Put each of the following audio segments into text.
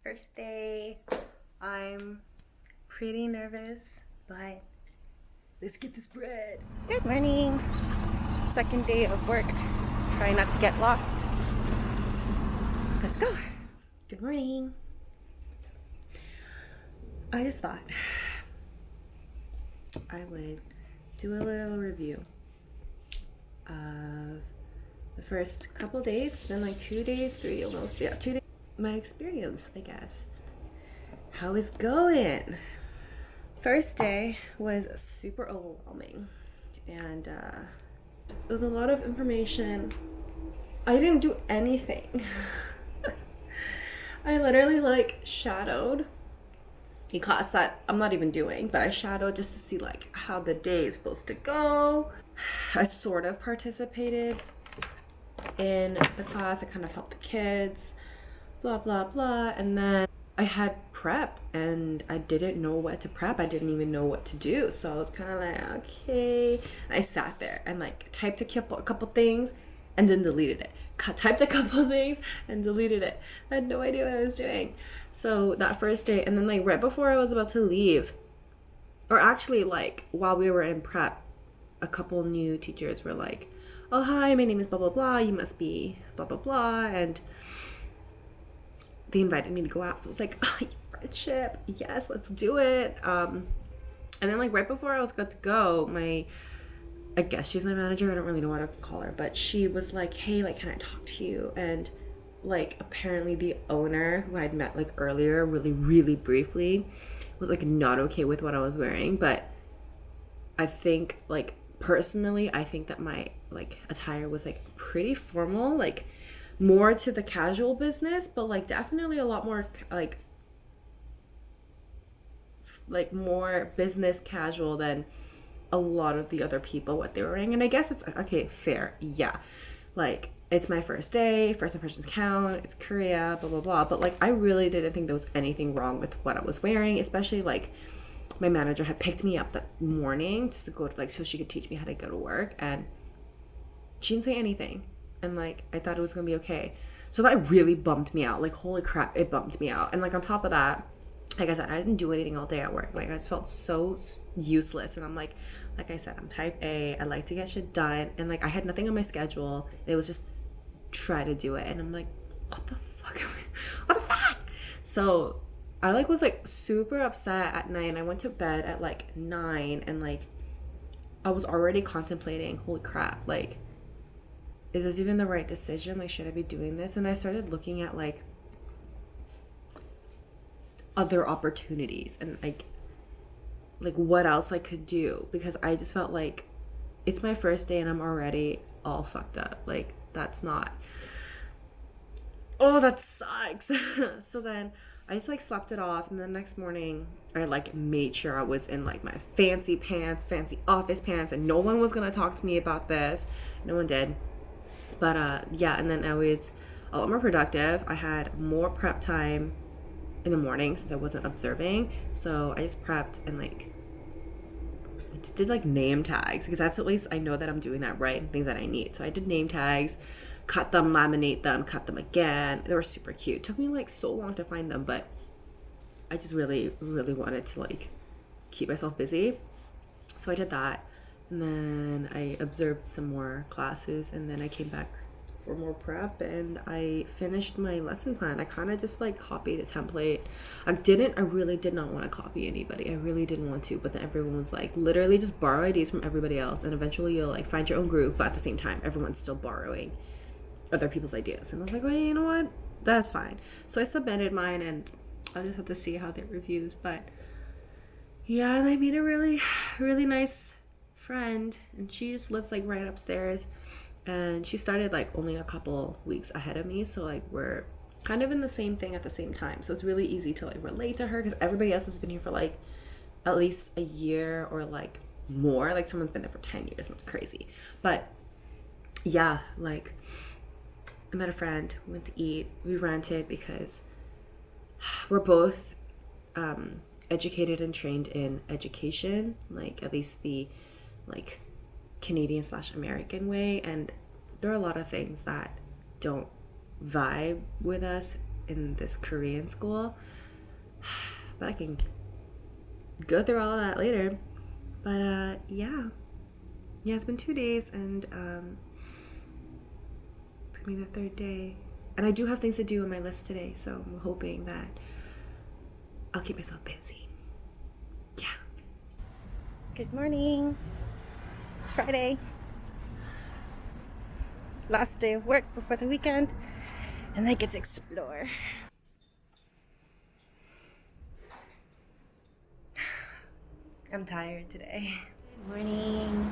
First day, I'm pretty nervous, but let's get this bread. Good morning. Second day of work. Try not to get lost. Let's go. Good morning. I just thought I would do a little review of the first couple days, then like 2 days, 3 almost, yeah, 2 days. My experience, I guess. How it's going? First day was super overwhelming, and it was a lot of information. I didn't do anything. I literally like shadowed a class that I'm not even doing, but I shadowed just to see like how the day is supposed to go. I sort of participated in the class. I kind of helped the kids, blah blah blah, and then I had prep and I didn't know what to prep. I didn't even know what to do, so I was kind of like, okay. And I sat there and like typed a couple things and then deleted it, typed a couple things and deleted it. I had no idea what I was doing. So that first day, and then like right before I was about to leave, or actually like while we were in prep, a couple new teachers were like, oh hi, my name is blah blah blah, you must be blah blah blah, and they invited me to go out. So I was like, oh, friendship, yes, let's do it. And then like right before I was about to go, I guess she's my manager, I don't really know what to call her, but she was like, hey, like, can I talk to you? And like apparently the owner, who I'd met like earlier really briefly, was like not okay with what I was wearing. But I think like personally, I think that my like attire was like pretty formal, like more to the casual business, but like definitely a lot more like more business casual than a lot of the other people what they were wearing. And I guess it's okay, fair, yeah, like it's my first day, first impressions count, it's Korea, blah blah blah. But like I really didn't think there was anything wrong with what I was wearing, especially like my manager had picked me up that morning just to go to like so she could teach me how to go to work, and she didn't say anything. And like I thought it was gonna be okay. So that really bummed me out. Like holy crap, it bummed me out. And like on top of that, like I said, I didn't do anything all day at work. Like I just felt so useless. And I'm like I said, I'm type A. I like to get shit done. And like I had nothing on my schedule. It was just try to do it. And I'm like, what the fuck? What the fuck? So I like was like super upset at night. And I went to bed at like 9, and like I was already contemplating, holy crap, like is this even the right decision? Like, should I be doing this? And I started looking at like other opportunities and like what else I could do, because I just felt like it's my first day and I'm already all fucked up. Like that's not, oh, that sucks. So then I just like slept it off, and the next morning I like made sure I was in like my fancy pants, fancy office pants, and no one was gonna talk to me about this. No one did. But yeah, and then I was a lot more productive. I had more prep time in the morning since I wasn't observing. So I just prepped and like I just did like name tags, because that's at least I know that I'm doing that right and things that I need. So I did name tags, cut them, laminate them, cut them again. They were super cute. It took me like so long to find them, but I just really wanted to like keep myself busy. So I did that. And then I observed some more classes, and then I came back for more prep, and I finished my lesson plan. I kind of just like copied a template. I really did not want to copy anybody. I really didn't want to, but then everyone was like, literally just borrow ideas from everybody else, and eventually you'll like find your own groove, but at the same time, everyone's still borrowing other people's ideas. And I was like, well, you know what? That's fine. So I submitted mine, and I'll just have to see how they reviews. But yeah, and I made a really nice friend, and she just lives like right upstairs, and she started like only a couple weeks ahead of me, so like we're kind of in the same thing at the same time, so it's really easy to like relate to her, because everybody else has been here for like at least a year or like more. Like someone's been there for 10 years, and it's crazy. But yeah, like I met a friend, we went to eat, we rented, because we're both educated and trained in education, like at least the like Canadian/American way, and there are a lot of things that don't vibe with us in this Korean school. But I can go through all of that later. But yeah, it's been 2 days, and it's gonna be the third day, and I do have things to do on my list today, so I'm hoping that I'll keep myself busy. Yeah. Good morning. It's Friday. Last day of work before the weekend, and I get to explore. I'm tired today. Good morning.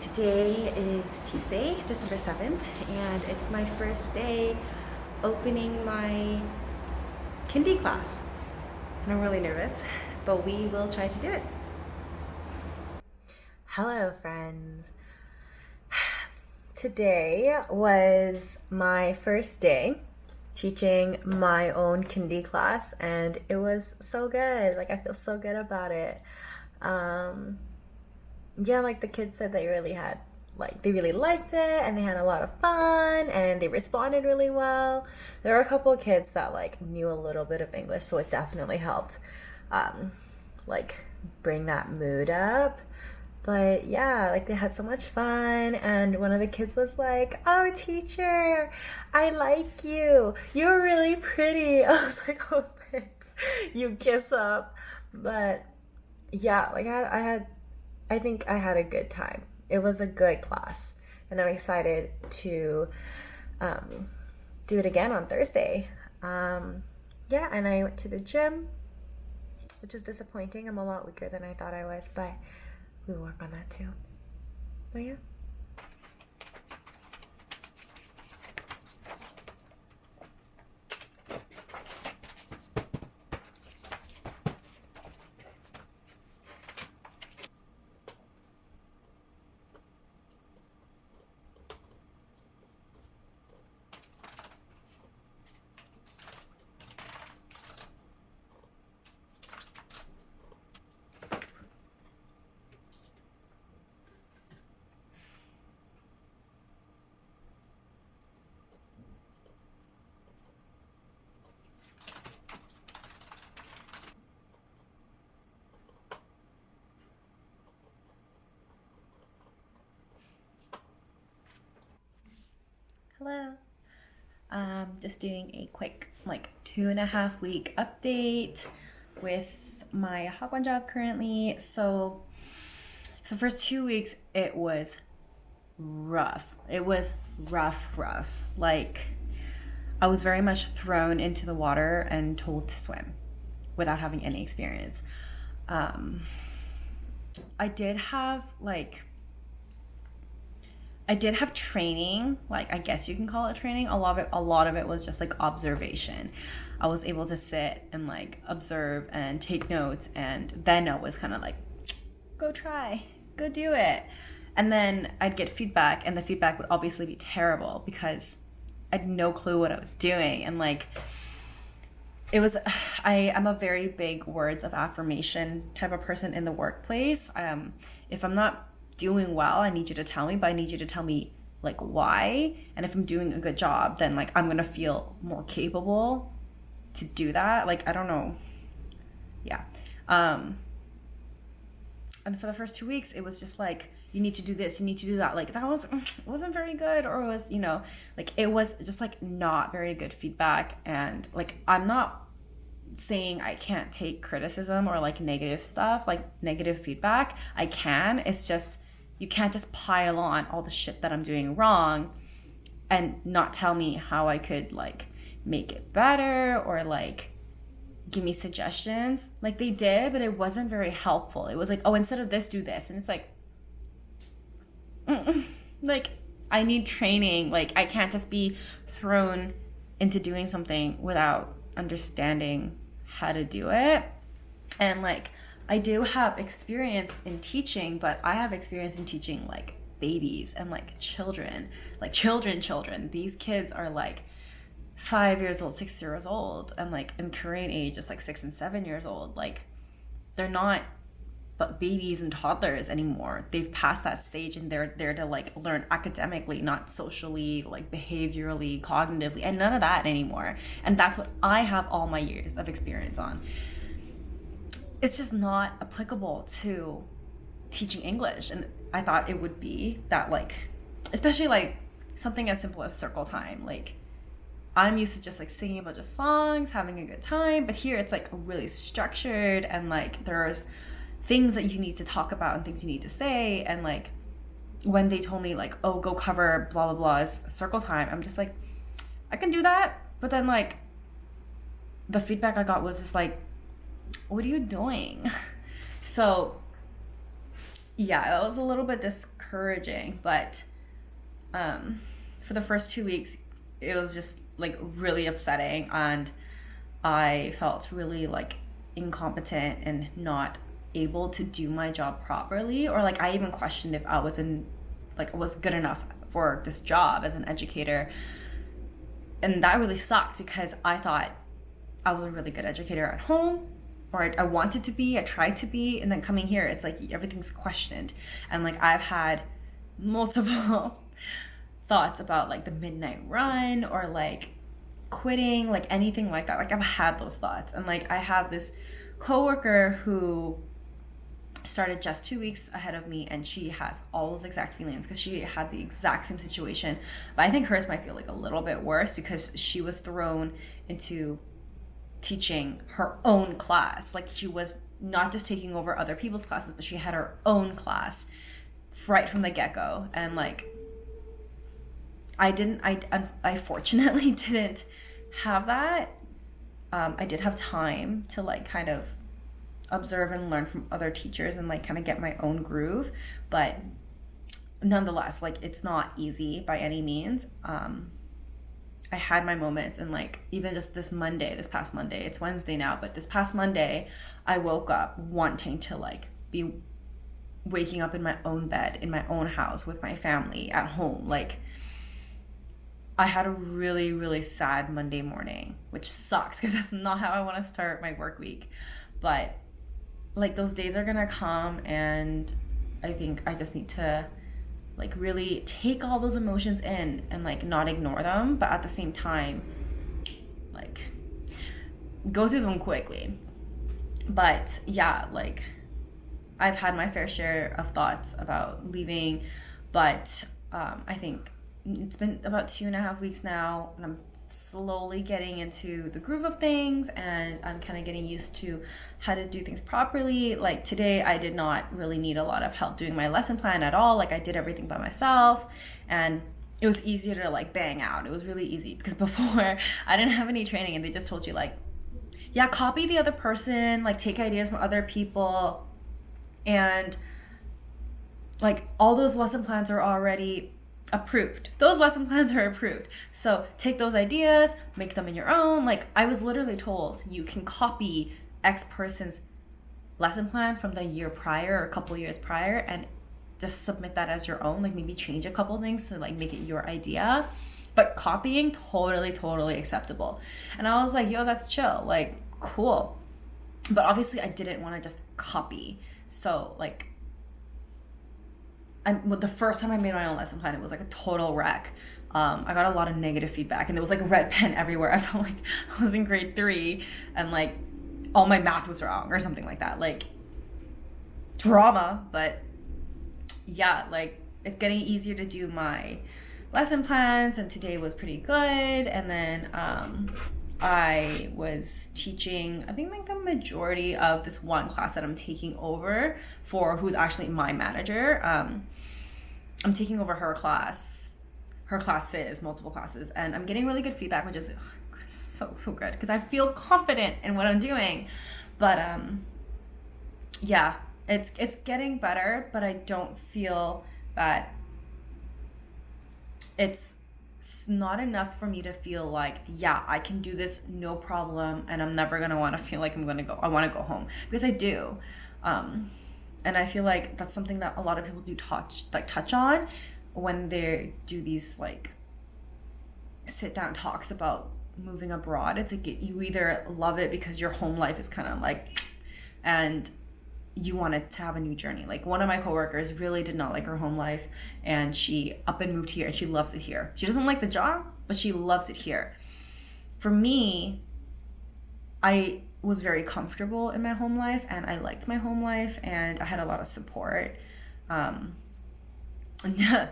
Today is Tuesday, December 7th, and it's my first day opening my kindy class. And I'm really nervous, but we will try to do it. Hello, friends. Today was my first day teaching my own kindy class, and it was so good. Like, I feel so good about it. Yeah, like the kids said they really liked it, and they had a lot of fun, and they responded really well. There were a couple of kids that like knew a little bit of English, so it definitely helped like bring that mood up. But yeah, like they had so much fun, and one of the kids was like, "Oh, teacher, I like you. You're really pretty." I was like, "Oh, thanks." You kiss up. But yeah, like I think I had a good time. It was a good class, and I'm excited to do it again on Thursday. Yeah, and I went to the gym, which is disappointing. I'm a lot weaker than I thought I was, but we will work on that too. So yeah. Hello. Just doing a quick 2.5 week update with my hagwon job currently. So the first 2 weeks it was rough. It was rough. Like, I was very much thrown into the water and told to swim without having any experience. I did have training, I guess you can call it training. A lot of it was just observation. I was able to sit and observe and take notes, and then I was kind of go do it. And then I'd get feedback, and the feedback would obviously be terrible because I had no clue what I was doing. And I'm a very big words of affirmation type of person in the workplace. If I'm not doing well, I need you to tell me, but I need you to tell me why. And if I'm doing a good job, then I'm gonna feel more capable to do that. I don't know. Yeah. And for the first 2 weeks, it was just you need to do this, you need to do that. That wasn't very good, or it was, it was just not very good feedback. And I'm not saying I can't take criticism or negative stuff, negative feedback. I can. It's just, you can't just pile on all the shit that I'm doing wrong and not tell me how I could make it better, or give me suggestions. They did, but it wasn't very helpful. It was oh, instead of this, do this. And it's I need training. I can't just be thrown into doing something without understanding how to do it. And I do have experience in teaching, but I have experience in teaching babies and children. Children. These kids are 5 years old, 6 years old, and in Korean age it's 6 and 7 years old. They're not but babies and toddlers anymore. They've passed that stage and they're there to like learn academically, not socially, like behaviorally, cognitively, and none of that anymore. And that's what I have all my years of experience on. It's just not applicable to teaching English. And I thought it would be that, like, especially like something as simple as circle time. Like, I'm used to just like singing a bunch of songs, having a good time, but here it's like really structured, and like there's things that you need to talk about and things you need to say. And like when they told me like, oh, go cover blah blah blah's circle time, I'm just like, I can do that. But then like the feedback I got was just like, what are you doing? So yeah, it was a little bit discouraging, but for the first 2 weeks it was just like really upsetting, and I felt really like incompetent and not able to do my job properly, or like I even questioned if I was good enough for this job as an educator. And that really sucked, because I thought I was a really good educator at home, or I wanted to be, I tried to be, and then coming here it's like everything's questioned. And like I've had multiple thoughts about like the midnight run, or like quitting, like anything like that. Like I've had those thoughts. And like I have this coworker who started just 2 weeks ahead of me, and she has all those exact feelings because she had the exact same situation. But I think hers might feel like a little bit worse, because she was thrown into teaching her own class. Like she was not just taking over other people's classes, but she had her own class right from the get-go. And like I fortunately didn't have that. I did have time to like kind of observe and learn from other teachers and like kind of get my own groove, but nonetheless, like it's not easy by any means. I had my moments, and like even just this past Monday, it's Wednesday now, but this past Monday I woke up wanting to like be waking up in my own bed in my own house with my family at home. Like I had a really, really sad Monday morning, which sucks because that's not how I want to start my work week. But like those days are gonna come, and I think I just need to like really take all those emotions in and like not ignore them, but at the same time like go through them quickly. But yeah, like I've had my fair share of thoughts about leaving, but I think it's been about 2.5 weeks now, and I'm slowly getting into the groove of things, and I'm kind of getting used to how to do things properly. Like today I did not really need a lot of help doing my lesson plan at all. Like I did everything by myself, and it was easier to like bang out. It was really easy, because before I didn't have any training, and they just told you like, yeah, copy the other person, like take ideas from other people, and like all those lesson plans are already approved. Those lesson plans are approved. So take those ideas, make them in your own. Like I was literally told you can copy X person's lesson plan from the year prior or a couple years prior and just submit that as your own. Like maybe change a couple things to like make it your idea. But copying, totally acceptable. And I was like, yo, that's chill. Like, cool. But obviously I didn't want to just copy. So like the first time I made my own lesson plan, it was like a total wreck. I got a lot of negative feedback, and there was like a red pen everywhere. I felt like I was in grade 3 and like all my math was wrong or something like that. Like drama. But yeah, like it's getting easier to do my lesson plans, and today was pretty good. And then I was teaching, I think like the majority of this one class that I'm taking over for, who's actually my manager. I'm taking over her classes, multiple classes, and I'm getting really good feedback, which is so good, because I feel confident in what I'm doing. But yeah, it's getting better, but I don't feel that it's not enough for me to feel like, yeah, I can do this no problem, and I'm never gonna want to feel like I want to go home, because I do. And I feel like that's something that a lot of people do touch on when they do these like sit down talks about moving abroad. It's like you either love it because your home life is kind of like, and you wanted to have a new journey. Like one of my coworkers really did not like her home life, and she up and moved here, and she loves it here. She doesn't like the job, but she loves it here. For me, I was very comfortable in my home life, and I liked my home life, and I had a lot of support.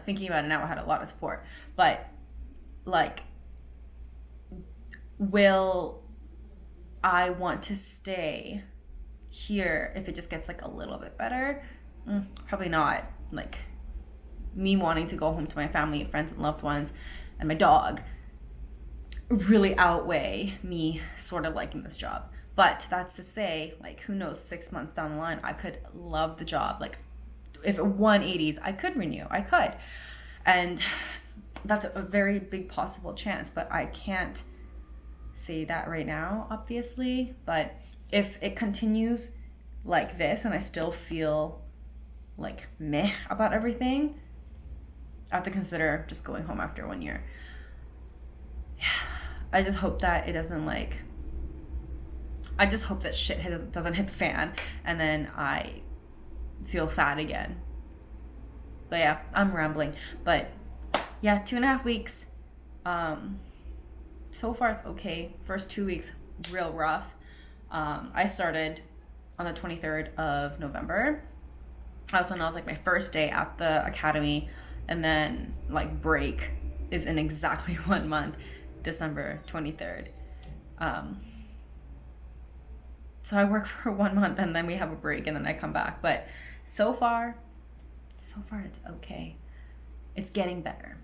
Thinking about it now, I had a lot of support. But like, will I want to stay here if it just gets like a little bit better? Probably not. Like, me wanting to go home to my family, friends, and loved ones, and my dog really outweigh me sort of liking this job. But that's to say, like, who knows, 6 months down the line, I could love the job. Like, if it 180s, I could renew. I could. And that's a very big possible chance, but I can't say that right now, obviously. But if it continues like this and I still feel like meh about everything, I have to consider just going home after 1 year. I just hope that it doesn't I just hope that shit doesn't hit the fan and then I feel sad again. But yeah, I'm rambling. But yeah, 2.5 weeks. So far it's okay. First 2 weeks, real rough. I started on the 23rd of November. That's when I was like my first day at the academy, and then like break is in exactly 1 month, December 23rd. So I work for 1 month and then we have a break and then I come back. But so far it's okay. It's getting better.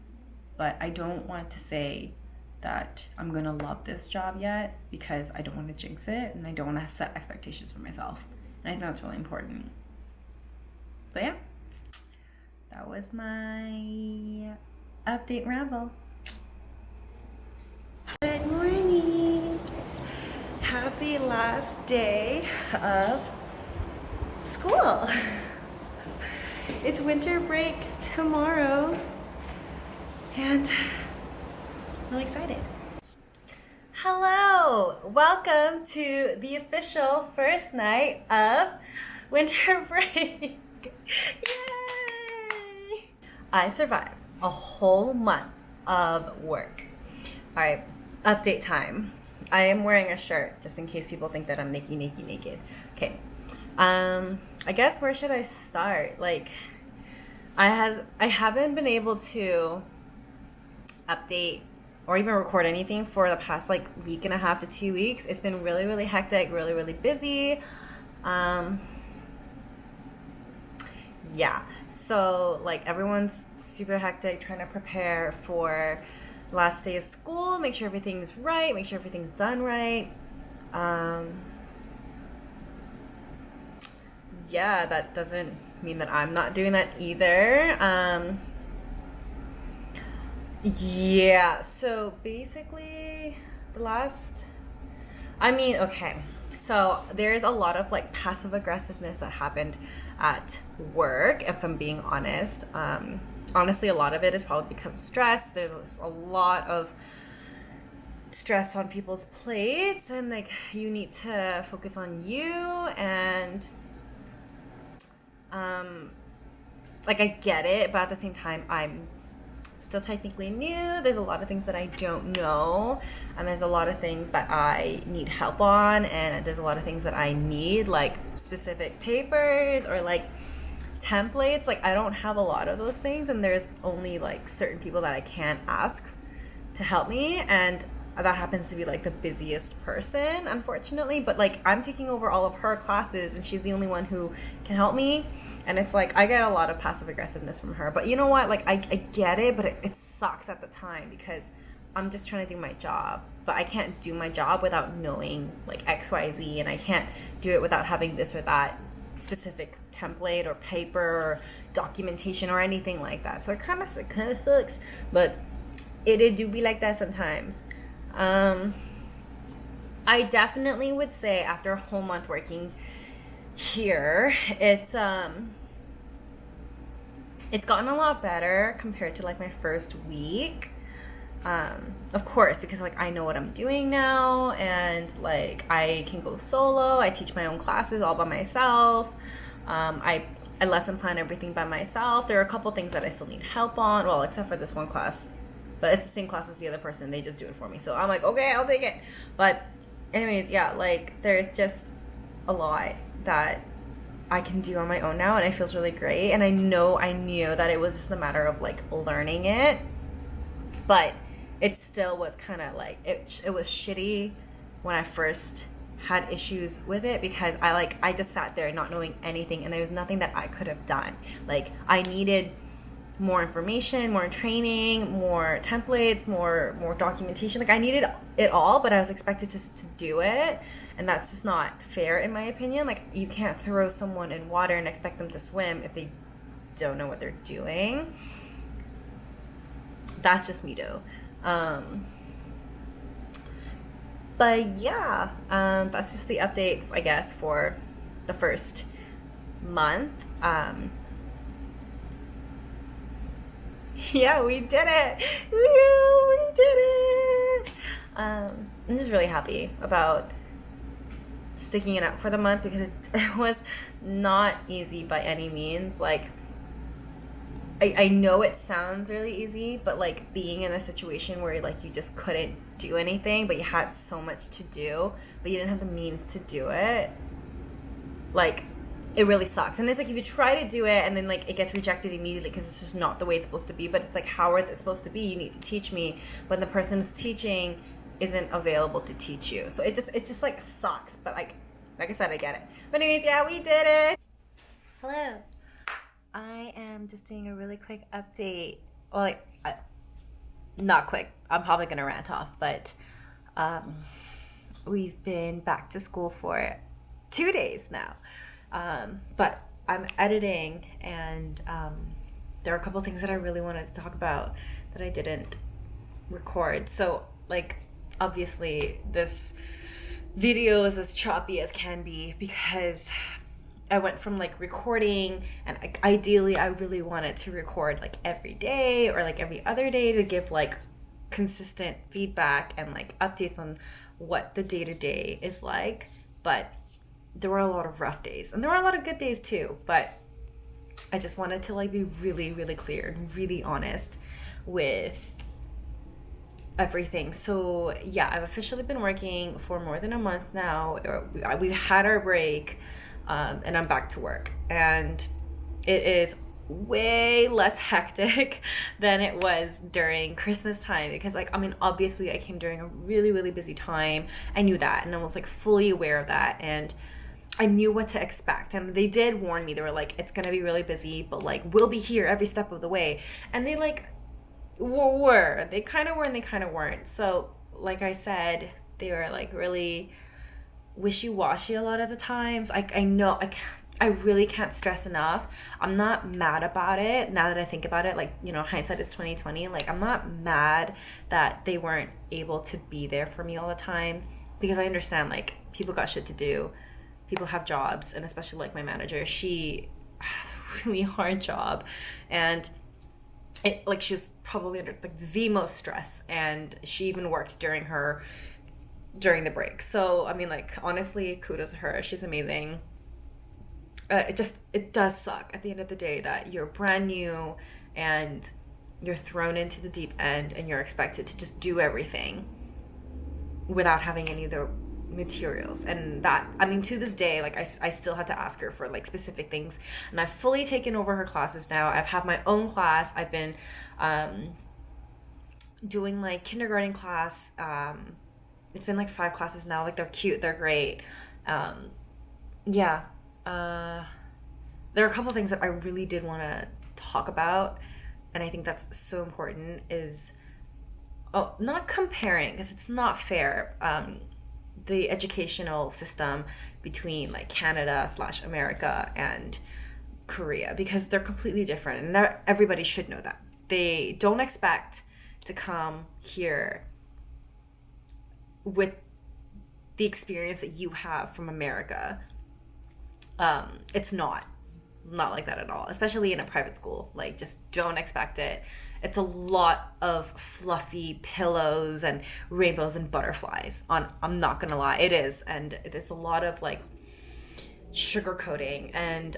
But I don't want to say that I'm gonna love this job yet because I don't want to jinx it and I don't want to set expectations for myself. And I think that's really important. But yeah, that was my update ramble. Good morning. Happy last day of school. It's winter break tomorrow and I'm really excited. Hello, welcome to the official first night of winter break. Yay! I survived a whole month of work. All right, update time. I am wearing a shirt just in case people think that I'm naked. Okay. I guess where should I start? Like, I haven't been able to update or even record anything for the past like week and a half to 2 weeks. It's been really, really hectic, really, really busy. Yeah. So like everyone's super hectic trying to prepare for last day of school, make sure everything's right, make sure everything's done right. Yeah, that doesn't mean that I'm not doing that either. Yeah, so basically okay, so there's a lot of like passive aggressiveness that happened at work, if I'm being honest. Honestly, a lot of it is probably because of stress. There's a lot of stress on people's plates, and like you need to focus on you, and like I get it, but at the same time I'm still technically new. There's a lot of things that I don't know, and there's a lot of things that I need help on, and there's a lot of things that I need, like specific papers or like templates. Like I don't have a lot of those things, and there's only like certain people that I can ask to help me, and that happens to be like the busiest person, unfortunately. But like I'm taking over all of her classes and she's the only one who can help me, and it's like I get a lot of passive aggressiveness from her. But you know what, like I get it, but it sucks at the time because I'm just trying to do my job, but I can't do my job without knowing like XYZ, and I can't do it without having this or that specific template or paper or documentation or anything like that. So it kind of sucks, but it do be like that sometimes. I definitely would say after a whole month working here, it's gotten a lot better compared to like my first week. Of course, because like I know what I'm doing now, and like I can go solo. I teach my own classes all by myself. I lesson plan everything by myself. There are a couple things that I still need help on. Well, except for this one class, but it's the same class as the other person. They just do it for me. So I'm like, okay, I'll take it. But anyways, yeah, like there's just a lot that I can do on my own now, and it feels really great. And I knew that it was just a matter of like learning it, but it still was kind of like it was shitty when I first had issues with it, because I just sat there not knowing anything, and there was nothing that I could have done. Like I needed more information, more training, more templates, more documentation. Like I needed it all, but I was expected just to do it, and that's just not fair in my opinion. Like you can't throw someone in water and expect them to swim if they don't know what they're doing. That's just me though. But yeah, that's just the update, I guess, for the first month. Yeah, we did it! Woo, we did it! I'm just really happy about sticking it out for the month, because it was not easy by any means. Like, I know it sounds really easy, but like being in a situation where like you just couldn't do anything, but you had so much to do, but you didn't have the means to do it, like it really sucks. And it's like if you try to do it and then like it gets rejected immediately because it's just not the way it's supposed to be, but it's like, how is it supposed to be? You need to teach me, but the person who's teaching isn't available to teach you. So it just like sucks, but like I said, I get it. But anyways, yeah, we did it. Hello. I am just doing a really quick update. Well, like, not quick. I'm probably going to rant off, but we've been back to school for 2 days now. But I'm editing, and there are a couple things that I really wanted to talk about that I didn't record. So, like, obviously, this video is as choppy as can be, because I went from like recording, and ideally I really wanted to record like every day or like every other day to give like consistent feedback and like updates on what the day-to-day is like. But there were a lot of rough days, and there were a lot of good days too, but I just wanted to like be really, really clear and really honest with everything. So yeah, I've officially been working for more than a month now. We've had our break, and I'm back to work, and it is way less hectic than it was during Christmas time, because like, I mean, obviously I came during a really, really busy time. I knew that, and I was like fully aware of that, and I knew what to expect. And they did warn me. They were like, it's gonna be really busy, but like we'll be here every step of the way. And they like they kind of were and they kind of weren't. So like I said, they were like really wishy-washy a lot of the times. I know I really can't stress enough, I'm not mad about it now that I think about it. Like, you know, hindsight is 2020. Like, I'm not mad that they weren't able to be there for me all the time, because I understand like people got shit to do, people have jobs, and especially like my manager, she has a really hard job, and it like she was probably under like the most stress, and she even worked during the break. So I mean, like, honestly, kudos to her, she's amazing. It does suck at the end of the day that you're brand new and you're thrown into the deep end, and you're expected to just do everything without having any of the materials. And that, I mean, to this day, like I still had to ask her for like specific things, and I've fully taken over her classes now. I've had my own class. I've been doing like kindergarten class. It's been like 5 classes now. Like, they're cute, they're great. There are a couple things that I really did want to talk about, and I think that's so important, is not comparing, because it's not fair, the educational system between like Canada / America and Korea, because they're completely different, and everybody should know that. They don't expect to come here with the experience that you have from America. It's not like that at all, especially in a private school. Like, just don't expect it. It's a lot of fluffy pillows and rainbows and butterflies. I'm not gonna lie, it is. And it's a lot of like sugar coating, and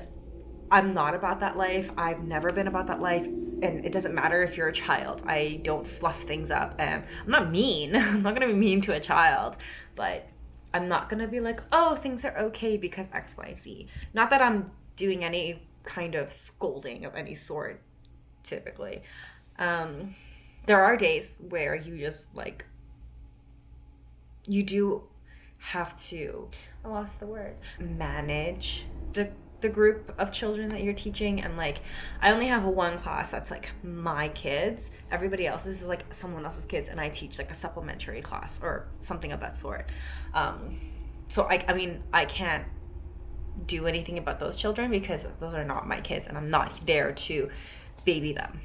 I'm not about that life. I've never been about that life. And it doesn't matter if you're a child. I don't fluff things up. And I'm not mean. I'm not going to be mean to a child. But I'm not going to be like, oh, things are okay because X, Y, Z. Not that I'm doing any kind of scolding of any sort, typically. There are days where you just, like, you do have to, I lost the word, manage the group of children that you're teaching. And like, I only have one class that's like my kids. Everybody else is like someone else's kids, and I teach like a supplementary class or something of that sort. So I mean, I can't do anything about those children because those are not my kids, and I'm not there to baby them.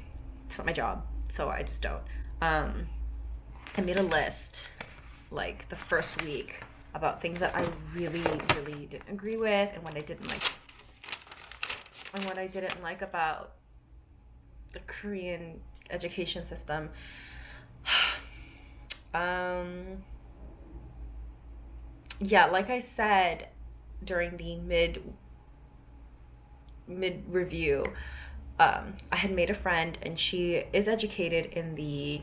It's not my job, so I just don't. I made a list like the first week about things that I really, really didn't agree with, and what I didn't like, and what I didn't like about the Korean education system. Yeah, like I said during the mid review, I had made a friend, and she is educated in the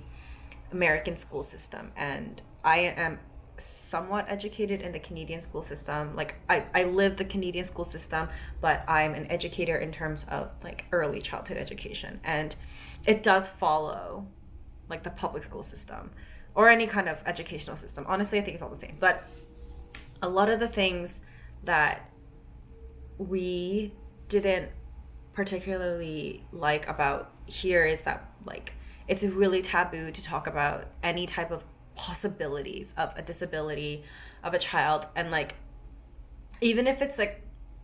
American school system, and I am somewhat educated in the Canadian school system. Like, I live the Canadian school system, but I'm an educator in terms of like early childhood education, and it does follow like the public school system or any kind of educational system. Honestly, I think it's all the same, but a lot of the things that we didn't particularly like about here is that like it's really taboo to talk about any type of possibilities of a disability of a child, and like even if it's like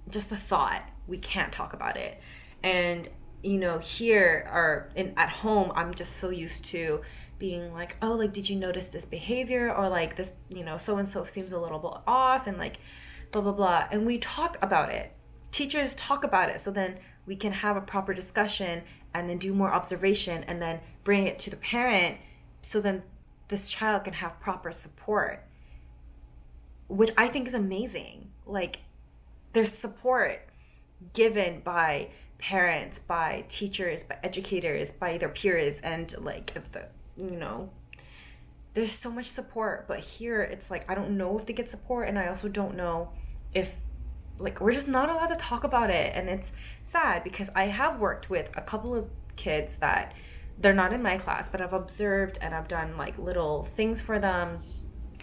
just a thought, we can't talk about it. And you know, here or at home, I'm just so used to being like, oh, like, did you notice this behavior, or like this, you know, so and so seems a little bit off, and like blah blah blah, and we talk about it. Teachers talk about it, so then we can have a proper discussion and then do more observation and then bring it to the parent, so then this child can have proper support, which I think is amazing. Like, there's support given by parents, by teachers, by educators, by their peers, and like you know, there's so much support. But here it's like I don't know if they get support, and I also don't know if like we're just not allowed to talk about it. And it's sad because I have worked with a couple of kids that they're not in my class, but I've observed and I've done like little things for them,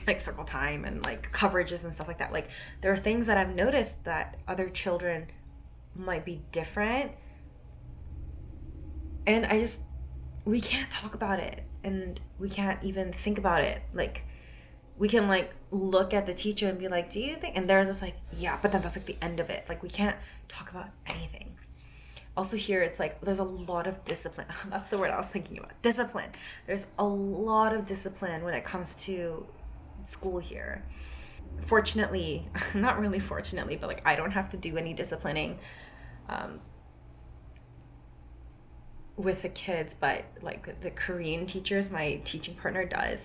like circle time and like coverages and stuff like that. Like, there are things that I've noticed that other children might be different, and we can't talk about it, and we can't even think about it. Like, we can like look at the teacher and be like, do you think, and they're just like, yeah, but then that's like the end of it. Like, we can't talk about anything. Also here, it's like there's a lot of discipline. That's the word I was thinking about. Discipline. There's a lot of discipline when it comes to school here. Fortunately, not really fortunately, but like I don't have to do any disciplining with the kids, but like the Korean teachers, my teaching partner does,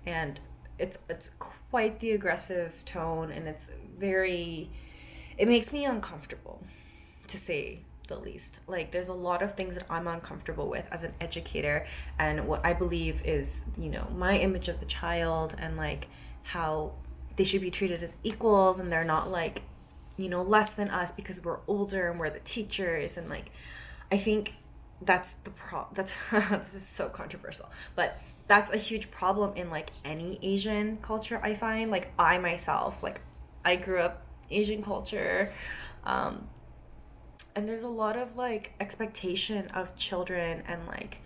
and it's quite the aggressive tone, and it makes me uncomfortable, to say the least. Like, there's a lot of things that I'm uncomfortable with as an educator, and what I believe is, you know, my image of the child, and like how they should be treated as equals, and they're not like, you know, less than us because we're older and we're the teachers. And like, I think that's the that's this is so controversial, but that's a huge problem in like any Asian culture. I find, like, I myself, like, I grew up Asian culture, and there's a lot of like expectation of children, and like,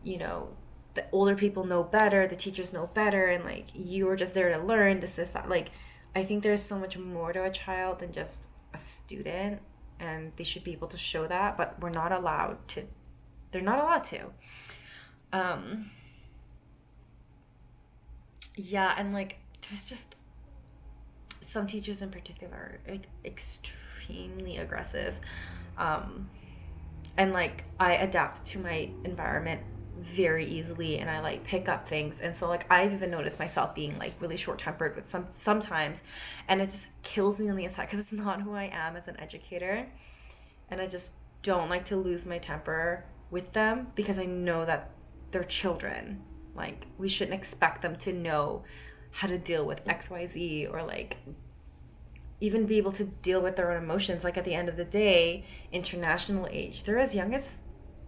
you know, the older people know better, the teachers know better, and like you are just there to learn this that. Like, I think there's so much more to a child than just a student, and they should be able to show that, but they're not allowed to. Yeah, and like there's just some teachers in particular, like, extremely aggressive, and like I adapt to my environment very easily, and I like pick up things. And so like I've even noticed myself being like really short-tempered with sometimes, and it just kills me on the inside because it's not who I am as an educator, and don't like to lose my temper with them because I know that they're children. Like, we shouldn't expect them to know how to deal with XYZ, or like even be able to deal with their own emotions. Like, at the end of the day, international age, they're as young as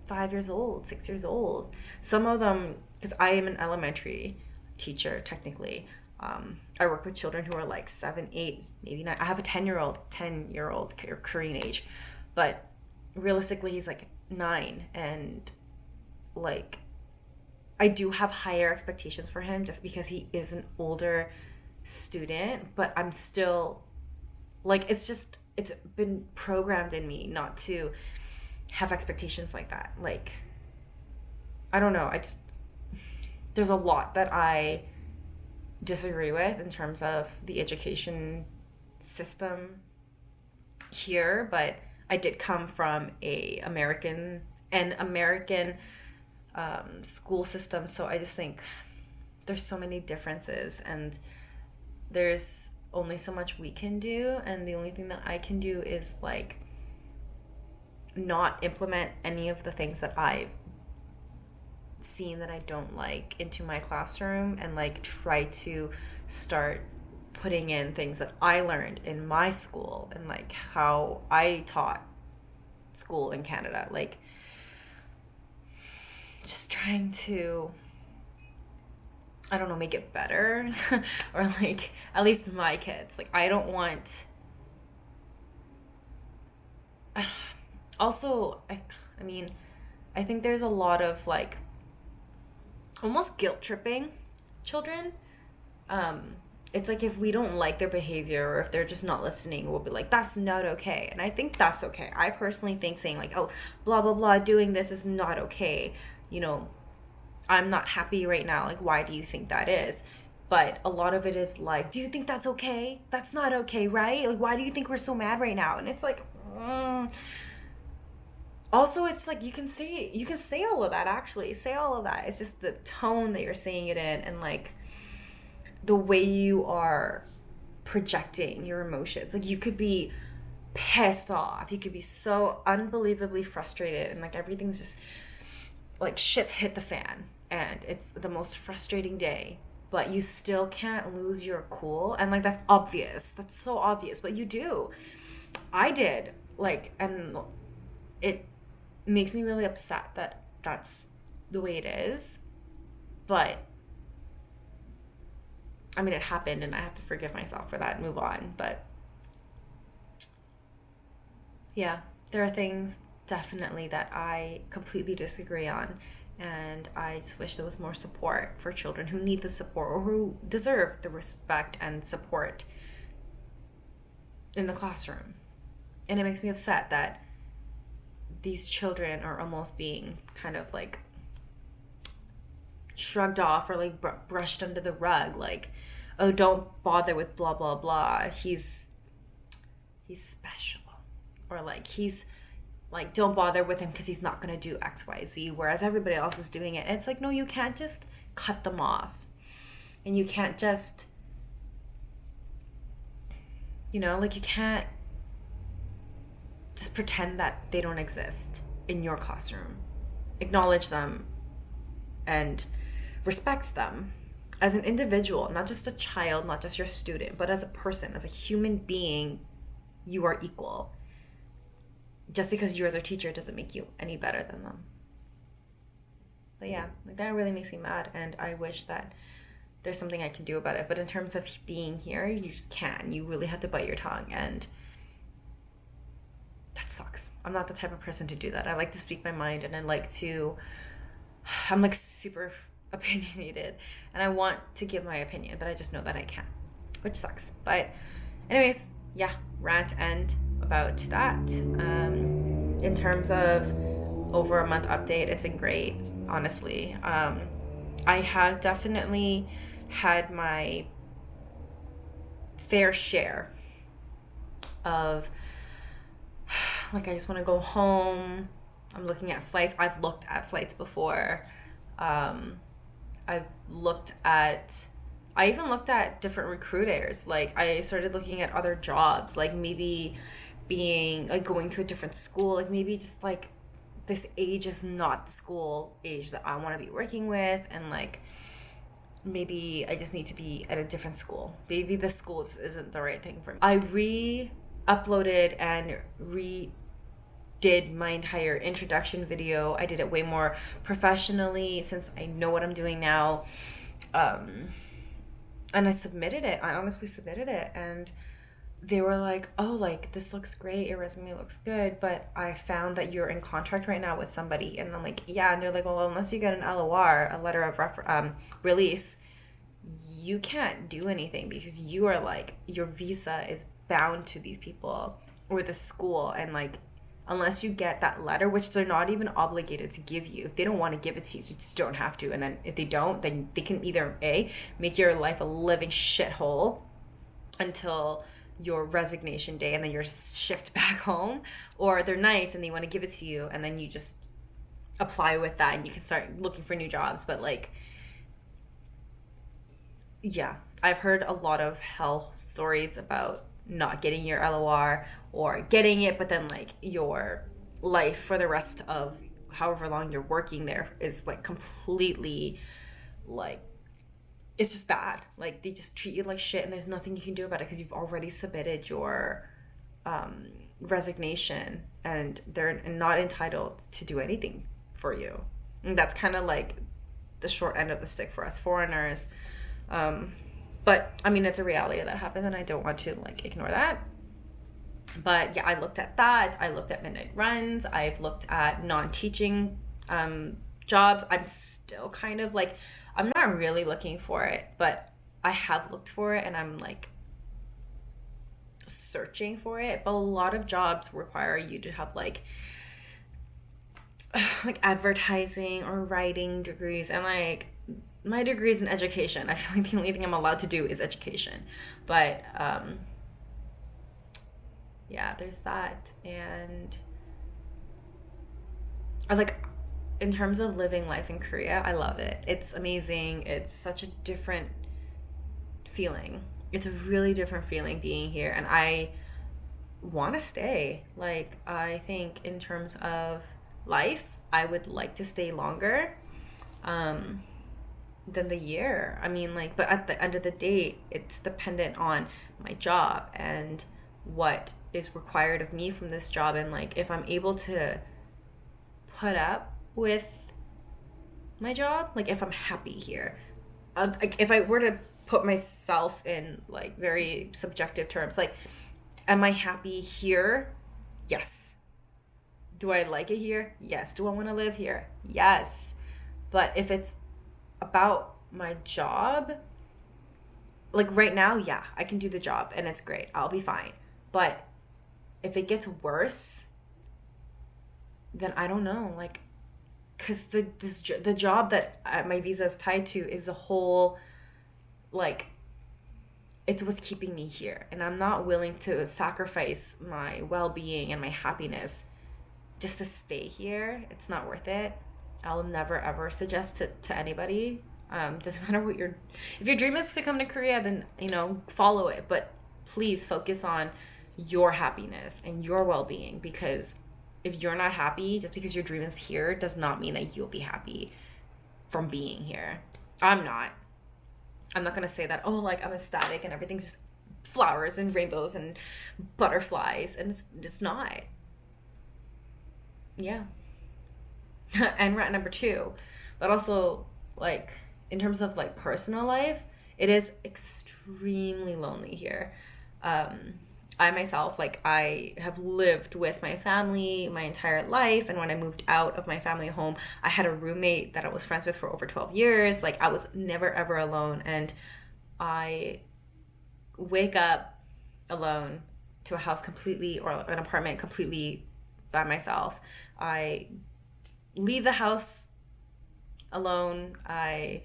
5 years old, 6 years old. Some of them, because I am an elementary teacher technically, I work with children who are like 7, 8, maybe 9. I have a 10-year-old Korean age, but realistically he's like 9, and like I do have higher expectations for him just because he is an older student, but I'm still like, it's been programmed in me not to have expectations like that. Like, I don't know, there's a lot that I disagree with in terms of the education system here, but I did come from an American school system, so I just think there's so many differences, and there's only so much we can do, and the only thing that I can do is like not implement any of the things that I've seen that I don't like into my classroom, and like try to start putting in things that I learned in my school and like how I taught school in Canada. Like, just trying to, I don't know, make it better or like at least my kids. Like, I don't want, also I mean, I think there's a lot of like almost guilt tripping children. It's like, if we don't like their behavior or if they're just not listening, we'll be like, that's not okay. And I think that's okay. I personally think saying like, oh, blah blah blah, doing this is not okay, you know, I'm not happy right now, like, why do you think that is? But a lot of it is like, do you think that's okay? That's not okay, right? Like, why do you think we're so mad right now? And it's like, also, it's like, you can say all of that, actually say all of that. It's just the tone that you're saying it in, and like the way you are projecting your emotions. Like, you could be pissed off, you could be so unbelievably frustrated, and like everything's just like shit's hit the fan and it's the most frustrating day, but you still can't lose your cool. And like, that's obvious, that's so obvious, but you do. I did, like, and it makes me really upset that that's the way it is. But I mean, it happened and I have to forgive myself for that and move on. But yeah, there are things definitely that I completely disagree on, and I just wish there was more support for children who need the support or who deserve the respect and support in the classroom. And it makes me upset that these children are almost being kind of like shrugged off or like brushed under the rug, like, oh, don't bother with blah blah blah, he's special, or like, he's like, don't bother with him because he's not going to do XYZ, whereas everybody else is doing it. And it's like, no, you can't just cut them off, and you can't just, you know, like, you can't just pretend that they don't exist in your classroom. Acknowledge them and respect them as an individual, not just a child, not just your student, but as a person, as a human being. You are equal. Just because you're their teacher doesn't make you any better than them. But yeah, like, that really makes me mad, and I wish that there's something I can do about it. But in terms of being here, you just can't. You really have to bite your tongue, and that sucks. I'm not the type of person to do that. I like to speak my mind, and I'm like super opinionated, and I want to give my opinion, but I just know that I can't, which sucks. But anyways, yeah, rant end about that. In terms of over a month update, it's been great, honestly. I have definitely had my fair share of like, I just want to go home. I'm looking at flights. I've looked at flights before. I even looked at different recruiters. Like, I started looking at other jobs, like maybe being like going to a different school, like maybe just like this age is not the school age that I want to be working with, and like maybe I just need to be at a different school. Maybe the school isn't the right thing for me. I re-uploaded and redid my entire introduction video. I did it way more professionally since I know what I'm doing now. And I submitted it. I honestly submitted it, and they were like, oh, like, this looks great, your resume looks good, but I found that you're in contract right now with somebody. And I'm like, yeah. And they're like, well, unless you get an LOR, a letter of release, you can't do anything, because you are like, your visa is bound to these people or the school, and like, unless you get that letter, which they're not even obligated to give you. If they don't want to give it to you, you just don't have to. And then if they don't, then they can either A, make your life a living shithole until your resignation day and then you're shipped back home, or they're nice and they want to give it to you, and then you just apply with that and you can start looking for new jobs. But like, yeah, I've heard a lot of hell stories about not getting your LOR, or getting it but then like your life for the rest of however long you're working there is like completely like, it's just bad. Like, they just treat you like shit, and there's nothing you can do about it because you've already submitted your resignation, and they're not entitled to do anything for you. And that's kind of like the short end of the stick for us foreigners. But I mean, it's a reality that happens, and I don't want to like ignore that. But yeah, I looked at that. I looked at midnight runs. I've looked at non-teaching jobs. I'm still kind of like, I'm not really looking for it, but I have looked for it, and I'm like searching for it. But a lot of jobs require you to have like advertising or writing degrees, and like, my degree is in education. I feel like the only thing I'm allowed to do is education. But yeah, there's that. And I like, in terms of living life in Korea, I love it. It's amazing. It's such a different feeling. It's a really different feeling being here, and I want to stay. Like, I think in terms of life, I would like to stay longer than the year. I mean, like, but at the end of the day, it's dependent on my job and what is required of me from this job, and like, if I'm able to put up with my job, like if I'm happy here, like if I were to put myself in like very subjective terms, like, am I happy here? Yes. Do I like it here? Yes. Do I want to live here? Yes. But if it's about my job, like right now, yeah, I can do the job and it's great, I'll be fine. But if it gets worse, then I don't know, like, because the job that my visa is tied to is the whole, like, it's what's keeping me here, and I'm not willing to sacrifice my well-being and my happiness just to stay here. It's not worth it. I'll never ever suggest it to anybody. Doesn't matter what if your dream is to come to Korea, then follow it, but please focus on your happiness and your well-being, because if you're not happy, just because your dream is here does not mean that you'll be happy from being here. I'm not gonna say that, oh, like, I'm ecstatic and everything's just flowers and rainbows and butterflies, and it's not. Yeah. And rant number 2, but also, like, in terms of like personal life, it is extremely lonely here. I myself, like, I have lived with my family my entire life, and when I moved out of my family home, I had a roommate that I was friends with for over 12 years. Like, I was never ever alone, and I wake up alone to a house completely, or an apartment completely by myself. I leave the house alone. I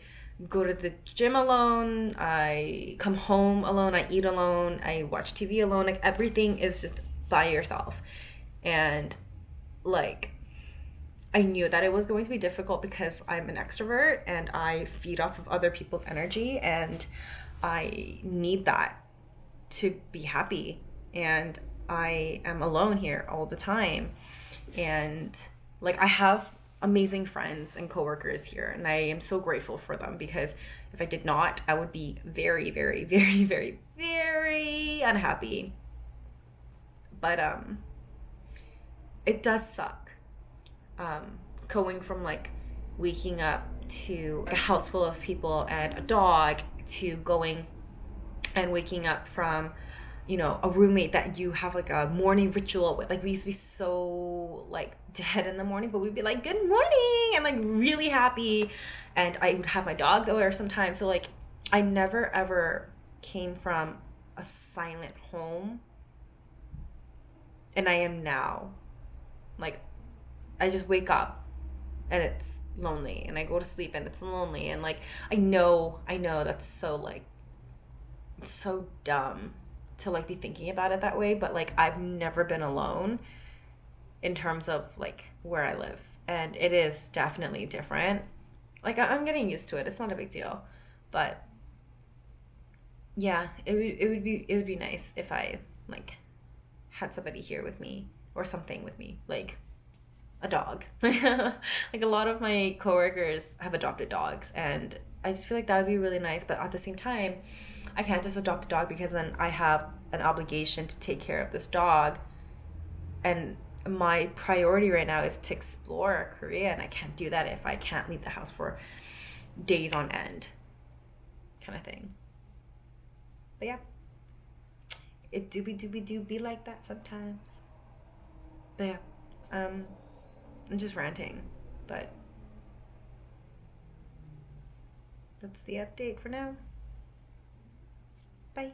go to the gym alone. I come home alone. I eat alone. I watch TV alone. Like, everything is just by yourself. And like, I knew that it was going to be difficult because I'm an extrovert and I feed off of other people's energy, and I need that to be happy. And I am alone here all the time. And like I have amazing friends and coworkers here, and I am so grateful for them, because if I did not, I would be very, very, very, very, very unhappy. But it does suck. Going from like waking up to a house full of people and a dog, to going and waking up from, you know, a roommate that you have like a morning ritual with. Like we used to be so like dead in the morning, but we'd be like, good morning, and like really happy. And I would have my dog go there sometimes. So like I never ever came from a silent home, and I am now. Like I just wake up and it's lonely, and I go to sleep and it's lonely, and like I know that's so like, it's so dumb to like be thinking about it that way, but like I've never been alone in terms of like where I live, and it is definitely different. Like I'm getting used to it. It's not a big deal, but yeah, it would be nice if I like had somebody here with me, or something with me, like a dog. Like a lot of my coworkers have adopted dogs, and I just feel like that would be really nice. But at the same time, I can't just adopt a dog, because then I have an obligation to take care of this dog, and my priority right now is to explore Korea, and I can't do that if I can't leave the house for days on end, kind of thing. But yeah, it do be like that sometimes. But yeah, I'm just ranting, but that's the update for now. Bye.